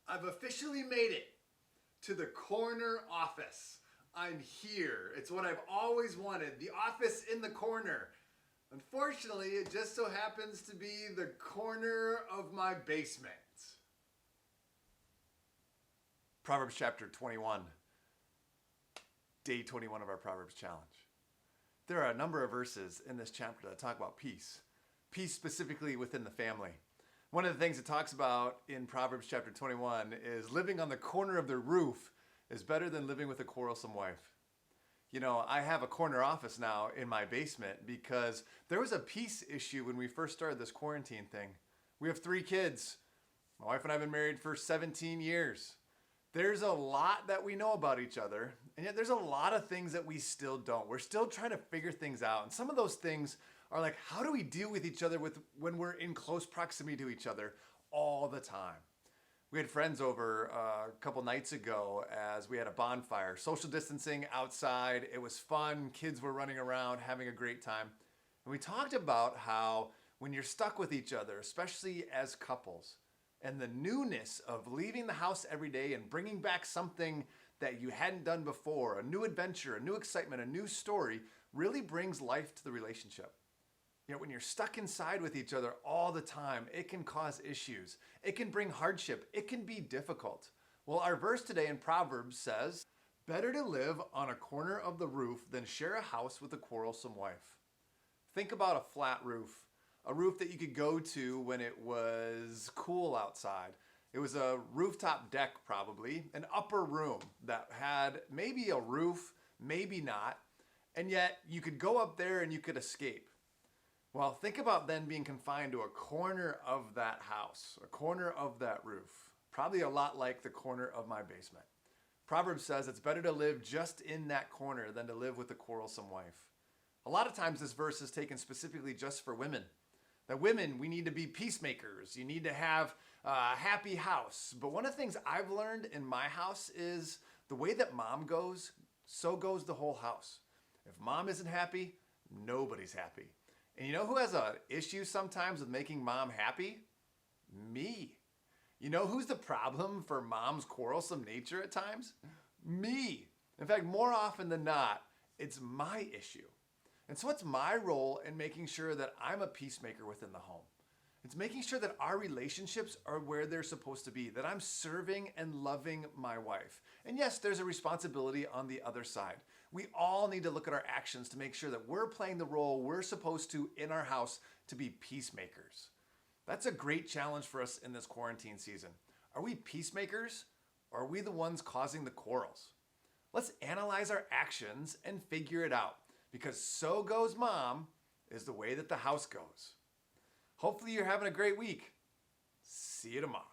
I've officially made it to the corner office. I'm here. It's what I've always wanted, the office in the corner. Unfortunately, it just so happens to be the corner of my basement. Proverbs chapter 21, day 21 of our Proverbs challenge. There are a number of verses in this chapter that talk about peace. Peace specifically within the family. One of the things it talks about in Proverbs chapter 21 is living on the corner of the roof is better than living with a quarrelsome wife. You know, I have a corner office now in my basement because there was a peace issue when we first started this quarantine thing. We have 3 kids. My wife and I have been married for 17 years. There's a lot that we know about each other, and yet there's a lot of things that we still don't. We're still trying to figure things out. And some of those things are like, how do we deal with each other when we're in close proximity to each other all the time? We had friends over a couple nights ago as we had a bonfire, social distancing outside. It was fun. Kids were running around, having a great time. And we talked about how when you're stuck with each other, especially as couples, and the newness of leaving the house every day and bringing back something that you hadn't done before, a new adventure, a new excitement, a new story, really brings life to the relationship. You know, when you're stuck inside with each other all the time, it can cause issues. It can bring hardship. It can be difficult. Well, our verse today in Proverbs says, "Better to live on a corner of the roof than share a house with a quarrelsome wife." Think about a flat roof. A roof that you could go to when it was cool outside. It was a rooftop deck probably, an upper room that had maybe a roof, maybe not, and yet you could go up there and you could escape. Well, think about then being confined to a corner of that house, a corner of that roof, probably a lot like the corner of my basement. Proverbs says it's better to live just in that corner than to live with a quarrelsome wife. A lot of times this verse is taken specifically just for women. That women, we need to be peacemakers. You need to have a happy house. But one of the things I've learned in my house is the way that mom goes, so goes the whole house. If mom isn't happy, nobody's happy. And you know who has an issue sometimes with making mom happy? Me. You know who's the problem for mom's quarrelsome nature at times? Me. In fact, more often than not, it's my issue. And so what's my role in making sure that I'm a peacemaker within the home? It's making sure that our relationships are where they're supposed to be, that I'm serving and loving my wife. And yes, there's a responsibility on the other side. We all need to look at our actions to make sure that we're playing the role we're supposed to in our house to be peacemakers. That's a great challenge for us in this quarantine season. Are we peacemakers or are we the ones causing the quarrels? Let's analyze our actions and figure it out. Because so goes mom is the way that the house goes. Hopefully you're having a great week. See you tomorrow.